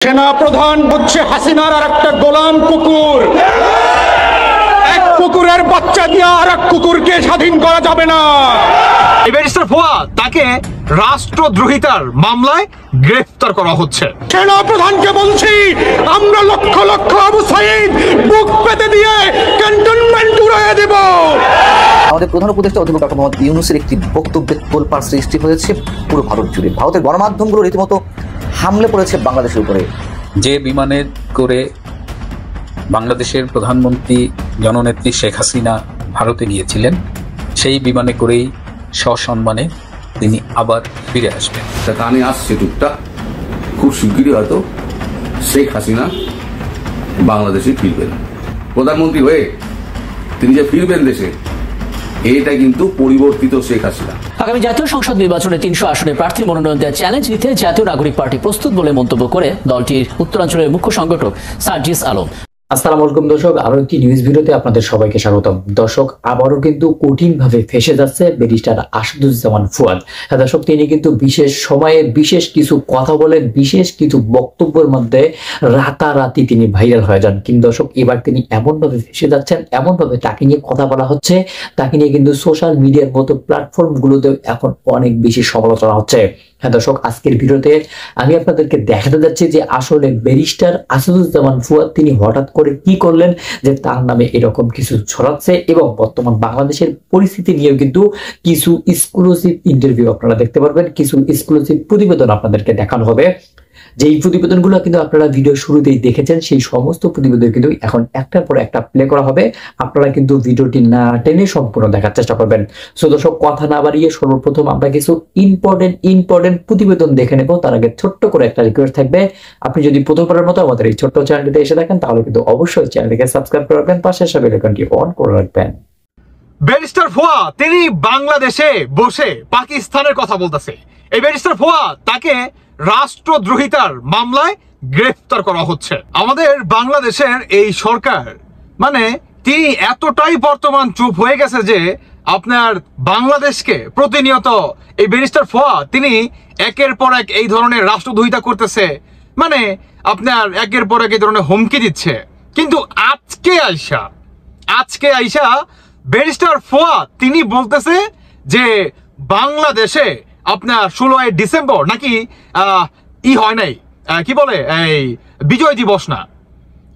সেনা প্রধান হচ্ছে হাসিনার আর একটা গোলাম কুকুর। এক কুকুরের বাচ্চা দিয়ে আর এক কুকুরকে স্বাধীন করা যাবে না। ব্যারিস্টার ফুয়াদ তাকে রাষ্ট্রদ্রোহিতার মামলায় গ্রেফতার করা হচ্ছে। সেনা প্রধানকে বলছি, আমরা লক্ষ লক্ষ আবু সাঈদ বুক পেতে দিয়ে ক্যান্টনমেন্ট উড়িয়ে দেব। আমাদের প্রধান উপদেষ্টা অধ্যাপক ডক্টর মোহাম্মদ ইউনূসের একটি বক্তব্যের তোলপাড় সৃষ্টি হয়েছে পুরো ভারত জুড়ে। ভারতের গণমাধ্যমগুলো রীতিমতো হামলে পড়েছে বাংলাদেশের উপরে। যে বিমানে করে বাংলাদেশের প্রধানমন্ত্রী জননেত্রী শেখ হাসিনা ভারতে গিয়েছিলেন, সেই বিমানে করেই সসম্মানে তিনি আবার ফিরে আসবেন। তা কানে আসছে টুকটাক, খুব শিগগিরই হয়তো শেখ হাসিনা বাংলাদেশে ফিরবেন। প্রধানমন্ত্রী হয়ে তিনি যে ফিরবেন দেশে, এটা কিন্তু পরিবর্তিত শেখ হাসিনা। আগামী জাতীয় সংসদ নির্বাচনে 300 আসনে প্রার্থী মনোনয়ন দেওয়ার চ্যালেঞ্জ নিতে জাতীয় নাগরিক পার্টি প্রস্তুত বলে মন্তব্য করে দলটির উত্তরাঞ্চলের মুখ্য সংগঠক সার্জিস আলম। আসসালামু আলাইকুম দর্শক, আরো একটি নিউজ ভিডিওতে আপনাদের সবাইকে স্বাগতম। দর্শক, আবারও কিন্তু কঠিন ভাবে ফেসে যাচ্ছে ব্যারিস্টার আসাদুজ্জামান ফুয়াদ। দর্শক, তিনি কিন্তু বিশেষ সময়ে বিশেষ কিছু কথা বলেন, বিশেষ কিছু বক্তব্যের মধ্যে রাতারাতি তিনি ভাইরাল হয়ে যান। কিন্তু দর্শক, এবার তিনি এমন ভাবে ফেসে যাচ্ছেন, এমন ভাবে তাকে নিয়ে কথা বলা হচ্ছে, তাকে নিয়ে কিন্তু সোশ্যাল মিডিয়ার মতো প্ল্যাটফর্ম গুলোতে এখন অনেক বেশি সমালোচনা হচ্ছে। হ্যাঁ দর্শক, আজকের ভিডিওতে আমি আপনাদেরকে দেখাতে যাচ্ছি যে আসলে ব্যারিস্টার আসাদুজ্জামান ফুয়াদ তিনি হঠাৎ করে কি করলেন যে তার নামে এরকম কিছু ছড়াচ্ছে, এবং বর্তমান বাংলাদেশের পরিস্থিতি নিয়েও কিন্তু কিছু এক্সক্লুসিভ ইন্টারভিউ আপনারা দেখতে পারবেন, কিছু এক্সক্লুসিভ প্রতিবেদন আপনাদেরকে দেখানো হবে। যেই প্রতিবেদনগুলো কিন্তু আপনারা ভিডিও শুরুতেই দেখেছেন, সেই সমস্ত প্রতিবেদন কিন্তু এখন একটার পর একটা প্লে করা হবে। আপনারা কিন্তু ভিডিওটি না টেনে সম্পূর্ণ দেখার চেষ্টা করবেন। সো দর্শক, কথা না বাড়িয়ে সর্বপ্রথম আমরা কিছু ইম্পর্টেন্ট প্রতিবেদন দেখে নেব। তার আগে ছোট্ট করে একটা রিকোয়েস্ট থাকবে, আপনি যদি প্রথমবারের মতো আমাদের এই ছোট্ট চ্যানেলটিতে এসে থাকেন, তাহলে কিন্তু অবশ্যই চ্যানেলটিকে সাবস্ক্রাইব করে রাখবেন, পাশে বেল আইকনটি অন করে রাখবেন। ব্যারিস্টার ফুয়াদ তিনি বাংলাদেশে বসে পাকিস্তানের কথা বলতেছে। এই ব্যারিস্টার ফুয়াদ তাকে রাষ্ট্রদ্রোহিতার মামলায় গ্রেফতার করা হচ্ছে। আমাদের বাংলাদেশের এই সরকার মানে তিনি এতটাই বর্তমান চুপ হয়ে গেছে যে আপনার বাংলাদেশকে প্রতিনিয়ত এই ব্যারিস্টার ফুয়াদ তিনি একের পর এক এই ধরনের রাষ্ট্রদ্রোহিতা করতেছে, মানে আপনার একের পর এক এই ধরনের হুমকি দিচ্ছে। কিন্তু আজকে আইসা ব্যারিস্টার ফুয়াদ তিনি বলতেছে যে বাংলাদেশে আপনার 16 ডিসেম্বর নাকি হয় নাই, কি বলে এই বিজয় দিবস না,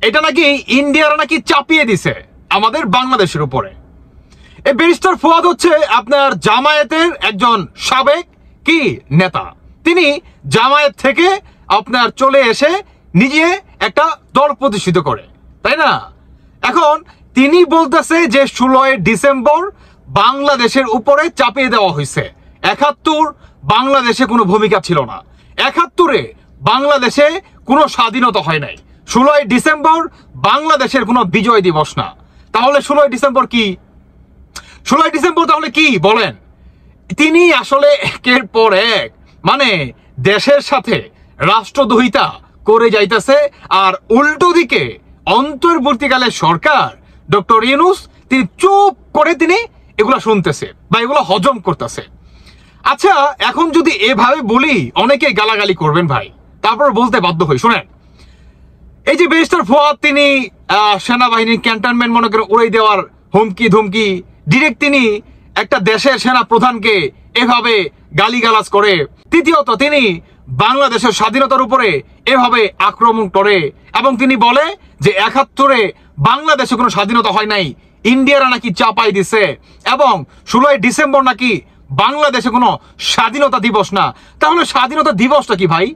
এটা নাকি ইন্ডিয়ারা নাকি চাপিয়ে দিছে আমাদের বাংলাদেশের উপরে। এই ব্যারিস্টার ফুয়াদ হচ্ছে আপনার জামায়াতের একজন সাবেক কি নেতা। তিনি জামায়াত থেকে আপনার চলে এসে নিজে একটা দল প্রতিষ্ঠিত করে, তাই না? এখন তিনি বলতেছে যে 16 ডিসেম্বর বাংলাদেশের উপরে চাপিয়ে দেওয়া হয়েছে। 71 বাংলাদেশে কোনো ভূমিকা ছিল না, 71-এ বাংলাদেশে কোনো স্বাধীনতা হয় নাই, 16 ডিসেম্বর বাংলাদেশের কোনো বিজয় দিবস না। তাহলে 16 ডিসেম্বর কি? 16 ডিসেম্বর তাহলে কি বলেন? তিনি আসলে একের পর এক মানে দেশের সাথে রাষ্ট্রদ্রোহিতা করে যাইতেছে, আর উল্টো দিকে অন্তর্বর্তীকালে সরকার ডক্টর ইউনূস তিনি চুপ করে তিনি এগুলা শুনতেছে বা এগুলো হজম করতেছে। আচ্ছা, এখন যদি এভাবে বলি অনেকে গালাগালি করবেন ভাই, তারপর বলতে বাধ্য হই। শুনেন, এই যে ব্যারিস্টার ফুয়াদ তিনি সেনাবাহিনীর ক্যান্টনমেন্ট মনে করে উড়াই দেওয়ার হুমকি ধুমকি ডিরেক্ট তিনি একটা দেশের সেনা প্রধানকে এভাবে গালিগালাজ করে, তৃতীয়ত তিনি বাংলাদেশের স্বাধীনতার উপরে এভাবে আক্রমণ করে, এবং তিনি বলে যে 71-এ বাংলাদেশে কোনো স্বাধীনতা হয় নাই, ইন্ডিয়ারা নাকি চাপাই দিছে, এবং 16 ডিসেম্বর নাকি বাংলাদেশে কোনো স্বাধীনতা দিবস না। তাহলে স্বাধীনতা দিবসটা কি ভাই?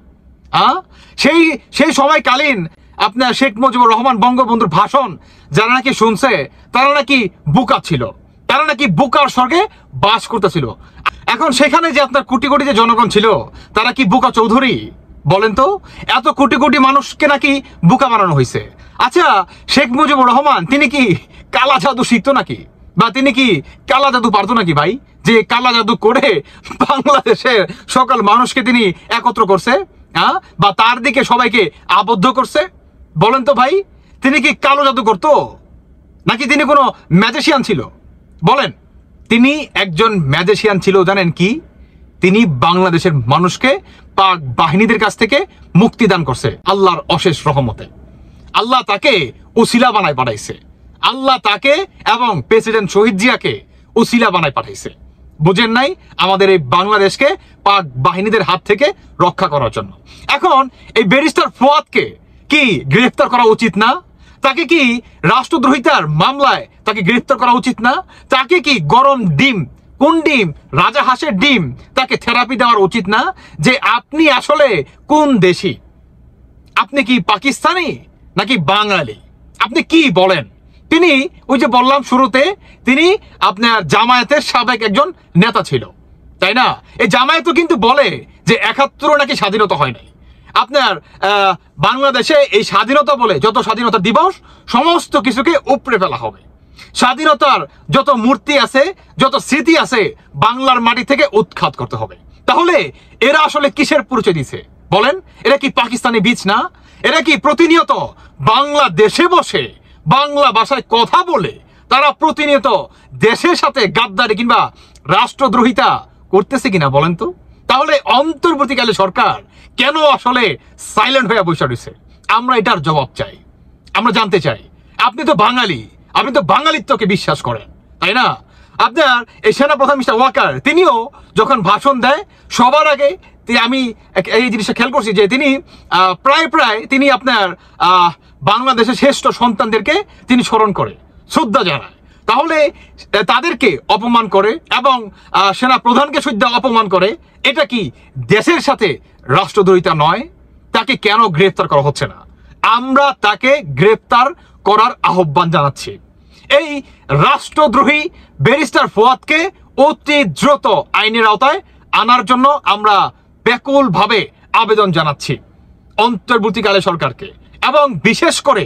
সেই সময়কালীন আপনার শেখ মুজিবুর রহমান বঙ্গবন্ধুর ভাষণ যারা নাকি শুনছে তারা নাকি বুকা ছিল, তারা নাকি বুকার স্বর্গে বাস করতেছিল। এখন সেখানে যে আপনার কোটি কোটি যে জনগণ ছিল তারা কি বুকা চৌধুরী? বলেন তো, এত কোটি কোটি মানুষকে নাকি বুকা বানানো হয়েছে। আচ্ছা, শেখ মুজিবুর রহমান তিনি কি কালা জাদু শিখতো নাকি, বা তিনি কি কালা জাদু পারতো নাকি ভাই, যে কালা জাদু করে বাংলাদেশের সকল মানুষকে তিনি একত্র করছে, বা তার দিকে সবাইকে আবদ্ধ করছে? বলেন তো ভাই, তিনি কি কালো জাদু করতো নাকি তিনি কোনো ম্যাজিশিয়ান ছিল? বলেন, তিনি একজন ম্যাজিশিয়ান ছিল। জানেন কি? তিনি বাংলাদেশের মানুষকে পাক বাহিনীদের কাছ থেকে মুক্তি দান করছে আল্লাহর অশেষ রহমতে। আল্লাহ তাকে উসিলা বানায় পাঠাইছে, আল্লাহ তাকে এবং প্রেসিডেন্ট শহীদ জিয়াকে উসিলা বানায় পাঠাইছে। বুঝেন নাই? আমাদের এই বাংলাদেশকে পাক বাহিনীদের হাত থেকে রক্ষা করার জন্য। এখন এই ব্যারিস্টার ফুয়াদকে কি গ্রেফতার করা উচিত না? তাকে কি রাষ্ট্রদ্রোহিতার মামলায় তাকে গ্রেফতার করা উচিত না? তাকে কি গরম ডিম, কোন ডিম, রাজা হাঁসের ডিম, তাকে থেরাপি দেওয়ার উচিত না? যে আপনি আসলে কোন দেশি? আপনি কি পাকিস্তানি নাকি বাঙালি? আপনি কি বলেন? তিনি ওই যে বললাম শুরুতে, তিনি আপনার জামায়াতের সাবেক একজন নেতা ছিল, তাই না? এই জামায়াতও কিন্তু বলে যে ৭১ নাকি স্বাধীনতা হয় নাই। আপনার বাংলাদেশে এই স্বাধীনতা বলে যত স্বাধীনতা দিবস সমস্ত কিছুকে উপড়ে ফেলা হবে। স্বাধীনতার যত মূর্তি আছে, যত স্মৃতি আছে, বাংলার মাটি থেকে উৎখাত করতে হবে। তাহলে এরা আসলে কিসের পরিচয় দিছে বলেন? এরা কি পাকিস্তানি বীজ না? এরা কি প্রতিনিয়ত বাংলাদেশে বসে বাংলা ভাষায় কথা বলে তারা প্রতিনিয়ত দেশের সাথে গাদ্দারি কিংবা রাষ্ট্রদ্রোহিতা করতেছে কিনা বলেন তো? তাহলে অন্তর্বর্তীকালে সরকার কেন আসলে সাইলেন্ট হয়ে বসে রয়েছে? আমরা এটার জবাব চাই, আমরা জানতে চাই। আপনি তো বাঙালি, আপনি তো বাঙালিত্বকে বিশ্বাস করেন, তাই না? আপনার এই সেনাপ্রধান মিস্টার ওয়াকার তিনিও যখন ভাষণ দেয় সবার আগে আমি এই জিনিসটা খেয়াল করছি যে তিনি প্রায় তিনি আপনার বাংলাদেশের শ্রেষ্ঠ সন্তানদেরকে তিনি স্মরণ করে, শ্রদ্ধা জানায়। তাহলে তাদেরকে অপমান করে এবং সেনা প্রধানকে শ্রদ্ধা অপমান করে, এটা কি দেশের সাথে রাষ্ট্রদ্রোহিতা নয়? তাকে কেন গ্রেফতার করা হচ্ছে না? আমরা তাকে গ্রেফতার করার আহ্বান জানাচ্ছি। এই রাষ্ট্রদ্রোহী ব্যারিস্টার ফুয়াদকে অতি দ্রুত আইনের আওতায় আনার জন্য আমরা ব্যাকুলভাবে আবেদন জানাচ্ছি অন্তর্বর্তীকালে সরকারকে, এবং বিশেষ করে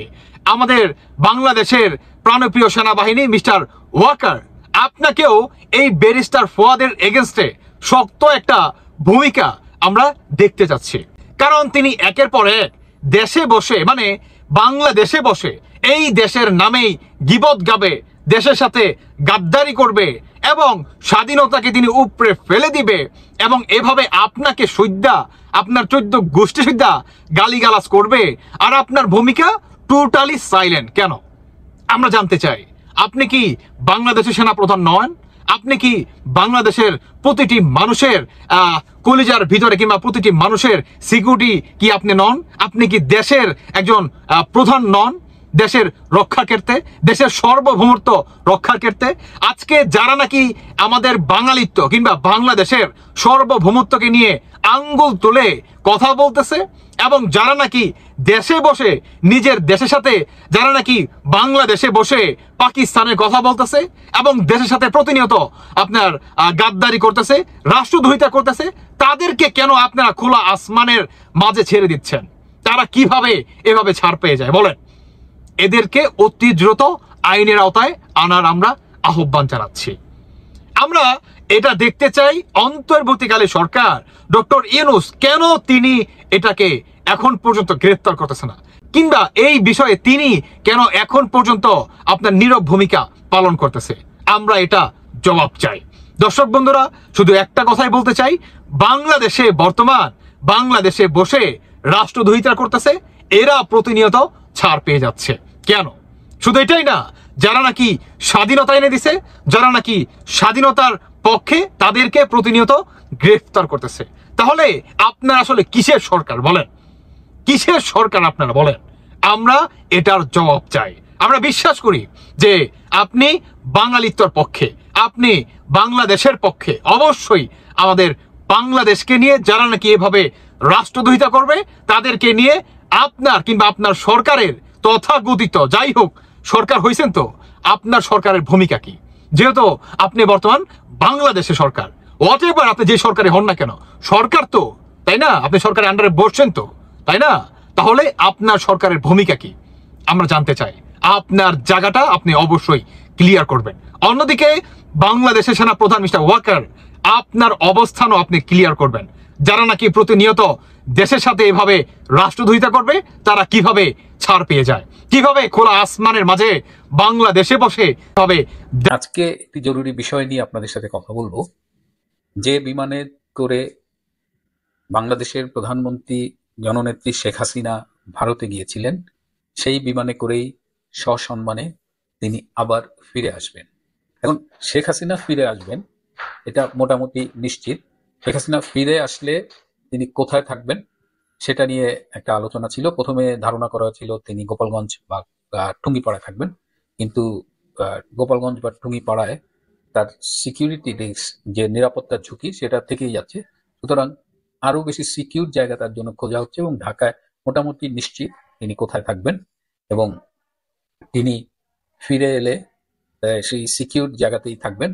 আমাদের বাংলাদেশের প্রাণপ্রিয় সেনাবাহিনী মিস্টার ওয়াকার, আপনাকেও এই ব্যারিস্টার ফুয়াদের এগেনস্টে শক্ত একটা ভূমিকা আমরা দেখতে চাচ্ছি। কারণ তিনি একের পর এক দেশে বসে, মানে বাংলাদেশে বসে এই দেশের নামেই গীবত গাবে, দেশের সাথে গাদ্দারি করবে এবং স্বাধীনতাকে তিনি উপড়ে ফেলে দিবে, এবং এভাবে আপনাকে সুদ্ধা, আপনার 14 গোষ্ঠী সুদ্ধা গালিগালাজ করবে। আর আপনার ভূমিকা টোটালি সাইলেন্ট কেন? আমরা জানতে চাই। আপনি কি বাংলাদেশের সেনাপ্রধান নন? আপনি কি বাংলাদেশের প্রতিটি মানুষের কলিজার ভিতরে কিংবা প্রতিটি মানুষের সিকিউরিটি কি আপনি নন? আপনি কি দেশের একজন প্রধান নন? দেশের রক্ষার ক্ষেত্রে, দেশের সার্বভৌমত্ব রক্ষার ক্ষেত্রে আজকে যারা নাকি আমাদের বাঙালিত্ব কিংবা বাংলাদেশের সার্বভৌমত্বকে নিয়ে আঙ্গুল তুলে কথা বলতেছে, এবং যারা নাকি দেশে বসে নিজের দেশের সাথে, যারা নাকি বাংলাদেশে বসে পাকিস্তানের কথা বলতেছে এবং দেশের সাথে প্রতিনিয়ত আপনার গাদ্দারি করতেছে, রাষ্ট্রদ্রোহিতা করতেছে, তাদেরকে কেন আপনারা খোলা আসমানের মাঝে ছেড়ে দিচ্ছেন? তারা কিভাবে এভাবে ছাড় পেয়ে যায় বলেন? এদেরকে অতি দ্রুত আইনের আওতায় আনার আমরা আহ্বান জানাচ্ছি। আমরা এটা দেখতে চাই অন্তর্বর্তীকালে সরকার ডক্টর ইউনূস কেন তিনি এটাকে এখন পর্যন্ত গ্রেফতার করতেছে না, কিংবা এই বিষয়ে তিনি কেন এখন পর্যন্ত আপনার নীরব ভূমিকা পালন করতেছে। আমরা এটা জবাব চাই। দর্শক বন্ধুরা, শুধু একটা কথাই বলতে চাই, বাংলাদেশে বর্তমান বাংলাদেশে বসে রাষ্ট্রদ্রোহিতা করতেছে, এরা প্রতিনিয়ত ছাড় পেয়ে যাচ্ছে কেন? শুধু এটাই না, যারা নাকি স্বাধীনতা এনে দিছে, যারা নাকি স্বাধীনতার পক্ষে, তাদেরকে প্রতিনিয়ত গ্রেফতার করতেছে। তাহলে আপনারা আসলে কিসের সরকার বলেন? কিসের সরকার আপনারা বলেন? আমরা এটার জবাব চাই। আমরা বিশ্বাস করি যে আপনি বাঙালিত্বর পক্ষে, আপনি বাংলাদেশের পক্ষে। অবশ্যই আমাদের বাংলাদেশকে নিয়ে যারা নাকি এভাবে রাষ্ট্রদ্রোহিতা করবে, তাদেরকে নিয়ে আপনার কিংবা আপনার সরকারের তথাকথিত, যাই হোক সরকার হয়েছেন, তো আপনার সরকারের ভূমিকা কি? যেহেতু আপনি বর্তমান বাংলাদেশের সরকার, হোয়াট এভার আপনি যে সরকারে হন না কেন, সরকার তো, তাই না? আপনি সরকারের আন্ডারে বসছেন তো, তাই না? তাহলে আপনার সরকারের ভূমিকা কি আমরা জানতে চাই। আপনার জায়গাটা আপনি অবশ্যই ক্লিয়ার করবেন। অন্যদিকে বাংলাদেশের সেনাপ্রধান মিস্টার ওয়াকার, আপনার অবস্থানও আপনি ক্লিয়ার করবেন। যারা নাকি প্রতিনিয়ত দেশের সাথে এভাবে রাষ্ট্রদ্রোহিতা করবে, তারা কিভাবে ছাড় পেয়ে যায়, কিভাবে খোলা আসমানের মাঝে বাংলাদেশে বসে হবে। আজকে একটি জরুরি বিষয় নিয়ে আপনাদের সাথে কথা বলবো। যে বিমানে করে বাংলাদেশের প্রধানমন্ত্রী জননেত্রী শেখ হাসিনা ভারতে গিয়েছিলেন, সেই বিমানে করেই সসম্মানে তিনি আবার ফিরে আসবেন। এখন শেখ হাসিনা ফিরে আসবেন এটা মোটামুটি নিশ্চিত। শেখ হাসিনা ফিরে আসলে তিনি কোথায় থাকবেন সেটা নিয়ে একটা আলোচনা ছিল। প্রথমে ধারণা করা হয়েছিল তিনি গোপালগঞ্জ বা টুঙ্গিপাড়ায় থাকবেন, কিন্তু গোপালগঞ্জ বা টুঙ্গিপাড়ায় তার সিকিউরিটি রিস্ক, যে নিরাপত্তার ঝুঁকি, সেটা থেকেই যাচ্ছে। সুতরাং আরো বেশি সিকিউর জায়গা তার জন্য খোঁজা হচ্ছে এবং ঢাকায় মোটামুটি নিশ্চিত তিনি কোথায় থাকবেন এবং তিনি ফিরে এলে সেই সিকিউর জায়গাতেই থাকবেন।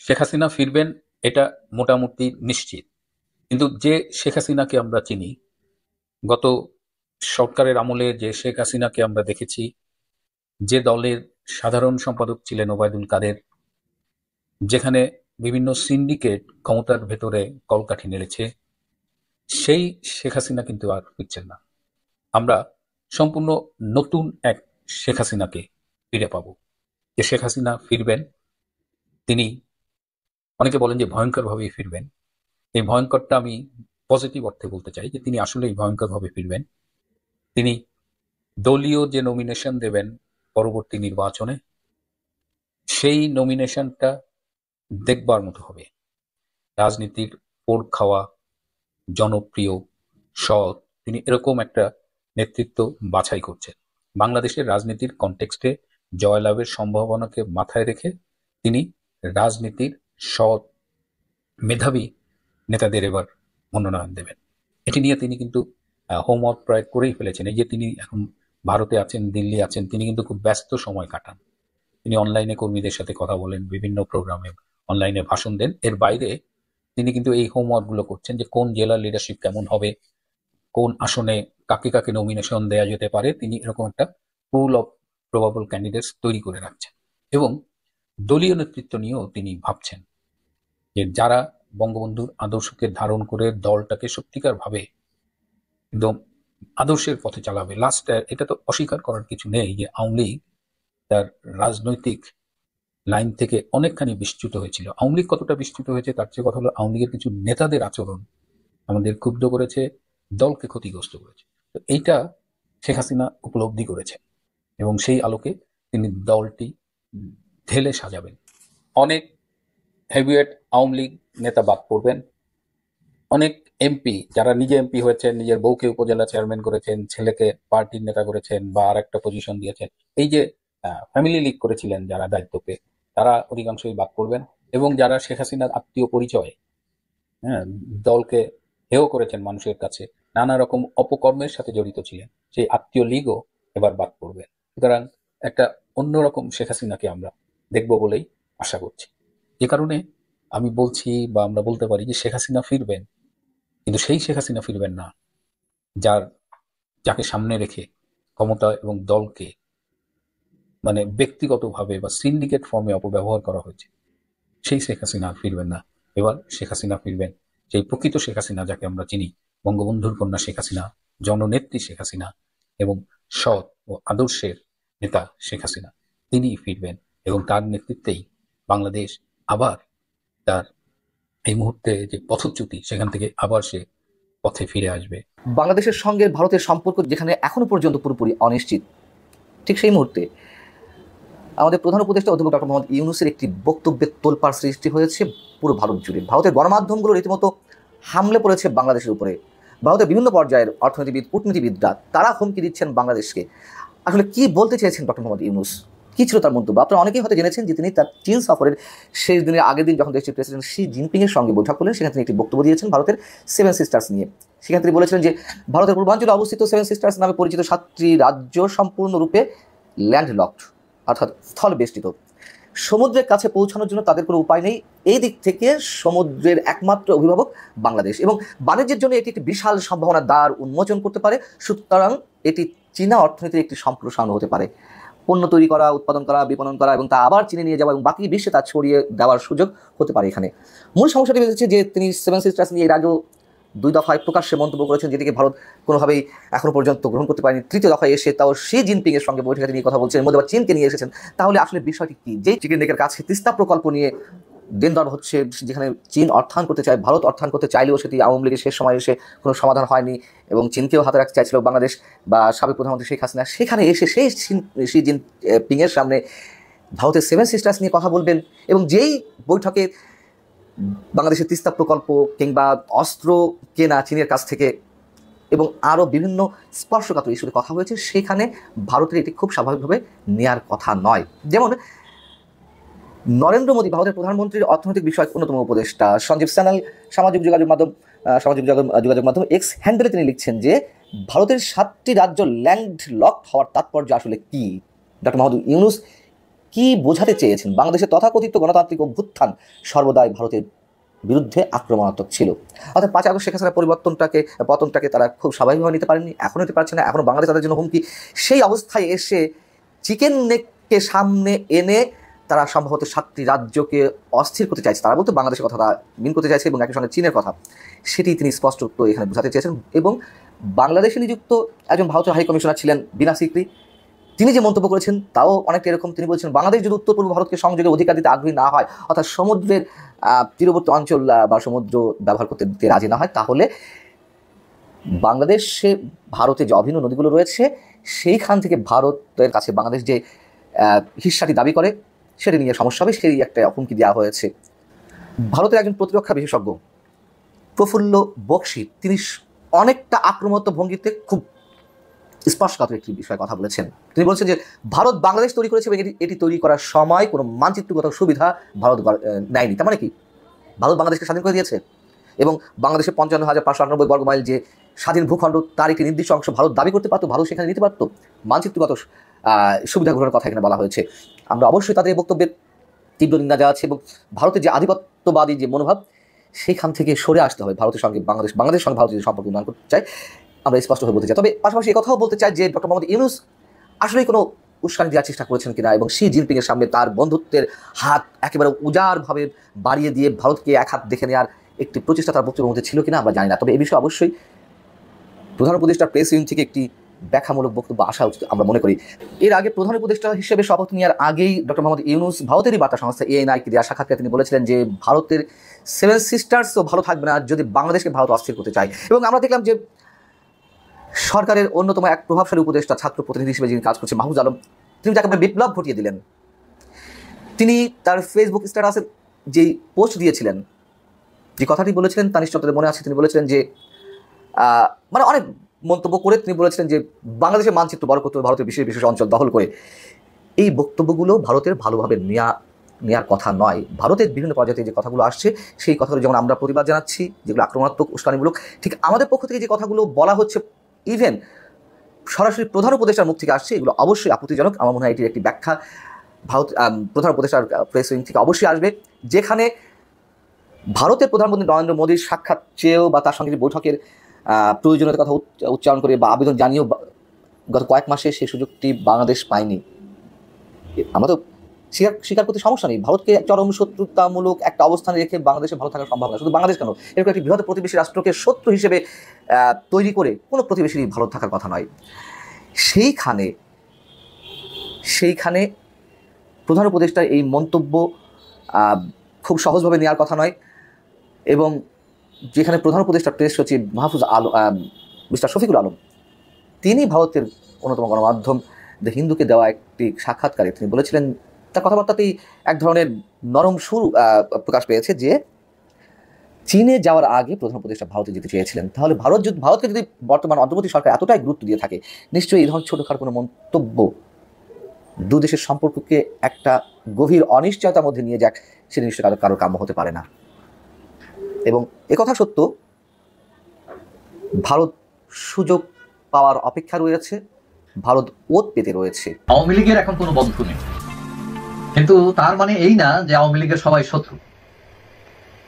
শেখ হাসিনা ফিরবেন এটা মোটামুটি নিশ্চিত। কিন্তু যে শেখ হাসিনাকে আমরা চিনি, গত সরকারের আমলে যে শেখ হাসিনাকে আমরা দেখেছি, যে দলের সাধারণ সম্পাদক ছিলেন ওবায়দুল কাদের, যেখানে বিভিন্ন সিন্ডিকেট ক্ষমতার ভেতরে কলকাঠি নেড়েছে, সেই শেখ হাসিনা কিন্তু আর ফিরছেন না। আমরা সম্পূর্ণ নতুন এক শেখ হাসিনাকে ফিরে পাবো। যে শেখ হাসিনা ফিরবেন তিনি, অনেকে বলেন যে ভয়ঙ্করভাবেই ফিরবেন। এই ভয়ঙ্করটা আমি পজিটিভ অর্থে বলতে চাই যে তিনি আসলেই ভয়ঙ্করভাবে ফিরবেন। তিনি দলীয় যে নমিনেশন দেবেন পরবর্তী নির্বাচনে, সেই নমিনেশনটা দেখবার মতো হবে। রাজনীতির পোড় খাওয়া, জনপ্রিয়, সৎ, তিনি এরকম একটা নেতৃত্ব বাছাই করছেন। বাংলাদেশের রাজনীতির কনটেক্সটে জয়লাভের সম্ভাবনাকে মাথায় রেখে তিনি রাজনীতির সৎ, মেধাবী নেতাদের এবার মনোনয়ন দেবেন। এটি নিয়ে তিনি কিন্তু হোমওয়ার্ক প্রায় করেই ফেলেছেন। এই যে তিনি এখন ভারতে আছেন, দিল্লি আছেন, তিনি কিন্তু খুব ব্যস্ত সময় কাটান। তিনি অনলাইনে কর্মীদের সাথে কথা বলেন, বিভিন্ন প্রোগ্রামে অনলাইনে ভাষণ দেন। এর বাইরে তিনি কিন্তু এই হোমওয়ার্কগুলো করছেন যে কোন জেলার লিডারশিপ কেমন হবে, কোন আসনে কাকে কাকে নমিনেশন দেওয়া যেতে পারে। তিনি এরকম একটা পুল অফ প্রবাবল ক্যান্ডিডেটস তৈরি করে রাখছেন এবং দলীয় নেতৃত্ব নিয়েও তিনি ভাবছেন যে যারা বঙ্গবন্ধুর আদর্শকে ধারণ করে দলটাকে সত্যিকার ভাবে একদম আদর্শের পথে চালাবে। লাস্ট এটা তো অস্বীকার করার কিছু নেই যে আওয়ামী লীগ তার রাজনৈতিক লাইন থেকে অনেকখানি বিচ্যুত হয়েছিল। আওয়ামী লীগ কতটা বিচ্যুত হয়েছে তার চেয়ে কথা হলো আওয়ামী লীগের কিছু নেতাদের আচরণ আমাদের ক্ষুব্ধ করেছে, দলকে ক্ষতিগ্রস্ত করেছে। তো এইটা শেখ হাসিনা উপলব্ধি করেছেন এবং সেই আলোকে তিনি দলটি ঢেলে সাজাবেন। অনেক হেভিওয়েট আওয়ামী লীগ নেতা বাদ পড়বেন, অনেক এমপি যারা নিজে এমপি হয়েছেন, নিজের বউকে উপজেলা চেয়ারম্যান করেছেন, ছেলেকে পার্টির নেতা করেছেন বা আর একটা পজিশন দিয়েছেন, এই যে ফ্যামিলি লিগ করেছিলেন যারা দায়িত্ব পেয়ে, তারা অধিকাংশই বাদ পড়বেন। এবং যারা শেখ হাসিনার আত্মীয় পরিচয়, দলকে হেয় করেছেন মানুষের কাছে, নানা রকম অপকর্মের সাথে জড়িত ছিলেন, সেই আত্মীয় লীগও এবার বাদ পড়বেন। সুতরাং একটা অন্যরকম শেখ হাসিনাকে আমরা দেখব বলেই আশা করছি। যে কারণে আমি বলছি বা আমরা বলতে পারি যে শেখ হাসিনা ফিরবেন, কিন্তু সেই শেখ হাসিনা ফিরবেন না যাকে সামনে রেখে ক্ষমতা এবং দলকে মানে ব্যক্তিগতভাবে বা সিন্ডিকেট ফর্মে অপব্যবহার করা হয়েছে। সেই শেখ হাসিনা আর ফিরবেন না। এবার শেখ হাসিনা ফিরবেন সেই প্রকৃত শেখ হাসিনা যাকে আমরা চিনি, বঙ্গবন্ধুর কন্যা শেখ হাসিনা, জননেত্রী শেখ হাসিনা এবং সৎ ও আদর্শের নেতা শেখ হাসিনা। তিনি ফিরবেন এবং তার নেতৃত্বেই বাংলাদেশ আবার তার এই মুহূর্তে যে পথচ্যুতি, সেখান থেকে আবার সে পথে ফিরে আসবে। বাংলাদেশের সঙ্গে ভারতের সম্পর্ক যেখানে এখনো পর্যন্ত পুরোপুরি অনিশ্চিত, ঠিক সেই মুহূর্তে আমাদের প্রধান উপদেষ্টা অধ্যাপক ডক্টর মোহাম্মদ ইউনূসের একটি বক্তব্যের তোলপাড় সৃষ্টি হয়েছে পুরো ভারত জুড়ে। ভারতের গণমাধ্যমগুলো রীতিমতো হামলে পড়েছে বাংলাদেশের উপরে। ভারতের বিভিন্ন পর্যায়ের অর্থনীতিবিদ, কূটনীতিবিদরা তারা হুমকি দিচ্ছেন বাংলাদেশকে। আসলে কি বলতে চেয়েছেন ডক্টর মোহাম্মদ ইউনূস, কী ছিল তার মন্তব্য? আপনারা অনেকেই হয়তো জেনেছেন যে তিনি তার চীন সফরের শেষ দিনের আগের দিন যখন দেশটির প্রেসিডেন্ট শি জিনপিংয়ের সঙ্গে বৈঠক করলেন, সেখানে তিনি একটি বক্তব্য দিয়েছেন ভারতের 7 সিস্টার্স নিয়ে। সেখানে তিনি বলেছিলেন যে ভারতের পূর্বাঞ্চলে অবস্থিত 7 সিস্টার্স নামে পরিচিত 7টি রাজ্য সম্পূর্ণরূপে ল্যান্ডলকড, অর্থাৎ স্থল বেষ্টিত। সমুদ্রের কাছে পৌঁছানোর জন্য তাদের কোনো উপায় নেই। এই দিক থেকে সমুদ্রের একমাত্র অভিভাবক বাংলাদেশ এবং বাণিজ্যের জন্য এটি একটি বিশাল সম্ভাবনার দ্বার উন্মোচন করতে পারে। সুতরাং এটি চীনা অর্থনীতির একটি সম্প্রসারণ হতে পারে। পণ্য তৈরি করা, উৎপাদন করা, বিপণন করা এবং তা আবার চীনে নিয়ে যাওয়া এবং বাকি বিশ্বে তা ছড়িয়ে দেওয়ার সুযোগ হতে পারে। এখানে মূল সমস্যাটি হচ্ছে যে তিনি 7 সিস্টার্স নিয়ে এর আগেও 2 দফায় প্রকাশ্যে মন্তব্য করেছেন, যেটিকে ভারত কোনোভাবেই এখনো পর্যন্ত গ্রহণ করতে পারেনি। 3য় দফায় এসে তাও শি জিনপিংয়ের সঙ্গে বৈঠকে নিয়ে কথা বলছেন, এর মধ্যে আবার চীনকে নিয়ে এসেছেন। তাহলে আসলে বিষয়টি কি? যেই চিকেন নেকের কাছে তিস্তা প্রকল্প নিয়ে দিন দর হচ্ছে, যেখানে চীন অর্থায়ন করতে চায়, ভারত অর্থায়ন করতে চাইলেও সেটি আওয়ামী লীগের শেষ সময় এসে কোনো সমাধান হয়নি এবং চীনকেও হাতে রাখতে চাইছিল বাংলাদেশ বা সাবেক প্রধানমন্ত্রী শেখ হাসিনা। সেখানে এসে সেই শি জিনপিংয়ের সামনে ভারতের 7 সিস্টার্স নিয়ে কথা বলবেন এবং যেই বৈঠকে বাংলাদেশের তিস্তা প্রকল্প কিংবা অস্ত্র কেনা চীনের কাছ থেকে এবং আরও বিভিন্ন স্পর্শকাতর ইস্যুতে কথা হয়েছে, সেখানে ভারতের এটি খুব স্বাভাবিকভাবে নেয়ার কথা নয়। যেমন নরেন্দ্র মোদী, ভারতের প্রধানমন্ত্রীর অর্থনৈতিক বিষয়ক অন্যতম উপদেষ্টা সঞ্জীব সান্যাল সামাজিক যোগাযোগ মাধ্যম এক্স হ্যান্ডেলে তিনি লিখছেন যে ভারতের 7টি রাজ্য ল্যান্ড লকড হওয়ার তাৎপর্য আসলে কি, ডক্টর মোহাম্মদ ইউনূস কি বোঝাতে চেয়েছেন। বাংলাদেশের তথাকথিত গণতান্ত্রিক অভ্যুত্থান সর্বদাই ভারতের বিরুদ্ধে আক্রমণাত্মক ছিল, অর্থাৎ 5 আগস্ট শেখ হাসিনার পতনটাকে তারা খুব স্বাভাবিকভাবে নিতে পারেনি, এখনও নিতে পারছে না, এখনও বাংলাদেশ তাদের জন্য হুমকি। সেই অবস্থায় এসে চিকেন নেককে সামনে এনে তারা সম্ভবত 7টি রাজ্যকে অস্থির করতে চাইছে। তারা বলতে বাংলাদেশের কথা মিন করতে চাইছে এবং একই সঙ্গে চীনের কথা, সেটি তিনি স্পষ্ট এখানে বোঝাতে চেয়েছেন। এবং বাংলাদেশে নিযুক্ত একজন ভারতীয় হাই কমিশনার ছিলেন বিনা সিকরি, তিনি যে মন্তব্য করেছেন তাও অনেকটা এরকম। তিনি বলছেন বাংলাদেশ যদি উত্তর পূর্ব ভারতকে সংযোগের অধিকার দিতে আগ্রহী না হয়, অর্থাৎ সমুদ্রের তীরবর্তী অঞ্চল বা সমুদ্র ব্যবহার করতে দিতে রাজি না হয়, তাহলে বাংলাদেশে ভারতে যে অভিন্ন নদীগুলো রয়েছে সেইখান থেকে ভারতের কাছে বাংলাদেশ যে হিস্সাটি দাবি করে সেটি নিয়ে সমস্যা হবে, সেই একটা হুমকি দেওয়া হয়েছে। ভারতের একজন প্রতিরক্ষা বিশেষজ্ঞ প্রফুল্ল বক্সি তিনি অনেকটা আক্রমণাত্মক ভঙ্গিতে খুব স্পর্শকাতর একটি বিষয়ে কথা বলেছেন। তিনি বলছেন যে ভারত বাংলাদেশ তৈরি করেছে এবং এটি তৈরি করার সময় কোনো মানচিত্রগত সুবিধা ভারত নেয়নি। তার মানে কি, ভারত বাংলাদেশকে স্বাধীন করে দিয়েছে এবং বাংলাদেশের 55,598 বর্গ মাইল যে স্বাধীন ভূখণ্ড তার একটি নির্দিষ্ট অংশ ভারত দাবি করতে পারতো, ভারত সেখানে নিতে পারতো। মানচিত্রগত সুবিধা গ্রহণের কথা এখানে বলা হয়েছে। আমরা অবশ্যই তাদের বক্তব্যের তীব্র নিন্দা জানাচ্ছি এবং ভারতের যে আধিপত্যবাদী যে মনোভাব সেখান থেকে সরে আসতে হবে। ভারতের সঙ্গে বাংলাদেশের সঙ্গে ভারতের সম্পর্ক উন্নয়ন করতে চাই, আমরা স্পষ্টভাবে বলতে চাই। তবে পাশাপাশি কথাও বলতে চাই যে ডক্টর মোহাম্মদ ইউনূস আসলেই কোনো উস্কানি দেওয়ার চেষ্টা করেছেন কিনা এবং শি জিনপিংয়ের সামনে তার বন্ধুত্বের হাত একেবারে উজাড়ভাবে বাড়িয়ে দিয়ে ভারতকে এক হাত দেখে নেওয়ার একটি প্রচেষ্টা তার বক্তব্যের মধ্যে ছিল কিনা আমরা জানি না। তবে এই বিষয়ে অবশ্যই প্রধান উপদেষ্টার প্রেস উইং থেকে একটি ব্যাখ্যামূলক বক্তব্য আসা উচিত আমরা মনে করি। এর আগে প্রধান উপদেষ্টা হিসেবে শপথ নেওয়ার আগেই ডক্টর মোহাম্মদ ইউনূস ভারতেরই বার্তা সংস্থা এএনআইকে দেওয়া সাক্ষাৎকারে তিনি বলেছিলেন যে ভারতের 7 সিস্টার্সও ভালো থাকবে না যদি বাংলাদেশকে ভারত অস্থির করতে চায়। এবং আমরা দেখলাম যে সরকারের অন্যতম এক প্রভাবশালী উপদেষ্টা ছাত্র প্রতিনিধি হিসেবে যিনি কাজ করছেন মাহফুজ আলম, তিনি তাকে বিপ্লব ঘটিয়ে দিলেন। তিনি তার ফেসবুক স্ট্যাটাসে যেই পোস্ট দিয়েছিলেন, যে কথাটি বলেছিলেন তা নিশ্চয় তাদের মনে আছে। তিনি বলেছিলেন যে মানে অনেক মন্তব্য করে তিনি বলেছিলেন যে বাংলাদেশের মানচিত্র বড় করতে হবে ভারতের বিশেষ বিশেষ অঞ্চল দখল করে। এই বক্তব্যগুলো ভারতের ভালোভাবে নেওয়ার কথা নয়। ভারতের বিভিন্ন পর্যায়ে যে কথাগুলো আসছে সেই কথাগুলো যেমন আমরা প্রতিবাদ জানাচ্ছি, যেগুলো আক্রমণাত্মক উস্কানিমূলক, ঠিক আমাদের পক্ষ থেকে যে কথাগুলো বলা হচ্ছে ইভেন সরাসরি প্রধান উপদেষ্টার মুখ থেকে আসছে, এগুলো অবশ্যই আপত্তিজনক। আমার মনে হয় এটির একটি ব্যাখ্যা ভারত প্রধান উপদেষ্টার প্রেস উইং থেকে অবশ্যই আসবে, যেখানে ভারতের প্রধানমন্ত্রী নরেন্দ্র মোদীর সাক্ষাৎ চেয়েও বা তার সঙ্গে বৈঠকের প্রয়োজনীয়তার কথা উচ্চারণ করে বা আবেদন জানিয়েও গত কয়েক মাসে সেই সুযোগটি বাংলাদেশ পায়নি। আমরা তো স্বীকার করতে সমস্যা নেই, ভারতকে চরম শত্রুতামূলক একটা অবস্থানে রেখে বাংলাদেশে ভালো থাকার সম্ভব না। শুধু বাংলাদেশ কেন, এরকম একটি বৃহৎ প্রতিবেশী রাষ্ট্রকে শত্রু হিসেবে তৈরি করে কোনো প্রতিবেশীরই ভালো থাকার কথা নয়। সেইখানে প্রধান উপদেষ্টার এই মন্তব্য খুব সহজভাবে নেওয়ার কথা নয়। এবং যেখানে প্রধান উপদেষ্টা প্রেস সচিব মাহফুজ আলম মিস্টার শফিকুল আলম, তিনি ভারতের অন্যতম গণমাধ্যম দ্য হিন্দুকে দেওয়া একটি সাক্ষাৎকারে তিনি বলেছিলেন, তার কথাবার্তাতেই এক ধরনের নরম সুর প্রকাশ পেয়েছে যে চীনে যাওয়ার আগে প্রধান উপদেষ্টা ভারতে যেতে চেয়েছিলেন। তাহলে ভারতকে যদি বর্তমান অন্তর্বর্তী সরকার এতটাই গুরুত্ব দিয়ে থাকে, নিশ্চয়ই এই ধরনের ছোটোখাটো কোনো মন্তব্য দু দেশের সম্পর্ককে একটা গভীর অনিশ্চয়তার মধ্যে নিয়ে যাক, সেটা নিশ্চয়ই কারো কাম্য হতে পারে না। এবং একথা সত্য, ভারত সুযোগ পাওয়ার অপেক্ষা রয়েছে, ভারত ওত পেতে রয়েছে। আওয়ামী লীগের এখন কোনো বন্ধু নেই, কিন্তু তার মানে এই না যে আওয়ামী লীগের সবাই শত্রু।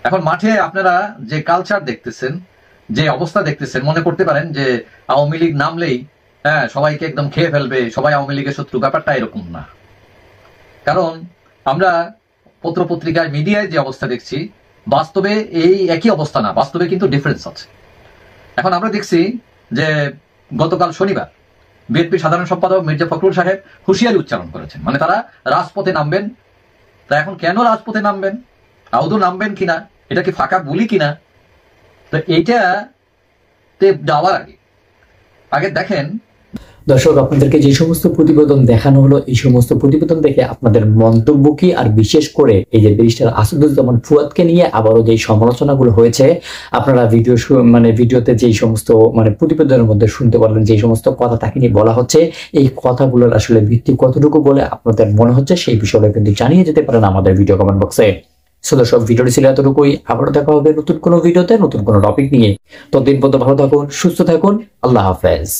এখন মাঠে আপনারা যে কালচার দেখতেছেন, যে অবস্থা দেখতেছেন, মনে করতে পারেন যে আওয়ামী লীগ নামলেই সবাইকে একদম খেয়ে ফেলবে, সবাই আওয়ামী লীগের শত্রু। ব্যাপারটা এরকম না। কারণ আমরা পত্রপত্রিকায় মিডিয়ায় যে অবস্থা দেখছি, বাস্তবে এই একই অবস্থা না, বাস্তবে কিন্তু ডিফারেন্স আছে। এখন আমরা দেখছি যে গতকাল শনিবার বিএনপি সাধারণ সম্পাদক মির্জা ফখরুল সাহেব হুঁশিয়ারি উচ্চারণ করেছেন, মানে তারা রাজপথে নামবেন। তা এখন কেন রাজপথে নামবেন? আদৌ নামবেন কিনা, এটা কি ফাঁকা গুলি কিনা। তো এইটাতে যাওয়ার আগে দেখেন। দর্শক, আপনাদেরকে যে সমস্ত প্রতিবেদন দেখানো হলো, এই সমস্ত প্রতিবেদন দেখে আপনাদের মন্তব্য কি, আর বিশেষ করে এই যে ব্যারিস্টার আসাদুজ্জামান ফুয়াদকে নিয়ে আবারও যে সমালোচনাগুলো হয়েছে, আপনারা ভিডিওতে যেই সমস্ত প্রতিবেদনের মধ্যে শুনতে পারলেন, যে সমস্ত কথা তাকে নিয়ে বলা হচ্ছে, এই কথাগুলোর আসলে ভিত্তি কতটুকু বলে আপনাদের মনে হচ্ছে, সেই বিষয়টা কিন্তু জানিয়ে যেতে পারেন আমাদের ভিডিও কমেন্ট বক্সে। সো দর্শক, ভিডিওটি ছিল এতটুকুই। আবারও দেখা হবে নতুন কোনো ভিডিওতে, নতুন কোনো টপিক নিয়ে। ততদিন পর্যন্ত ভালো থাকুন, সুস্থ থাকুন। আল্লাহ হাফেজ।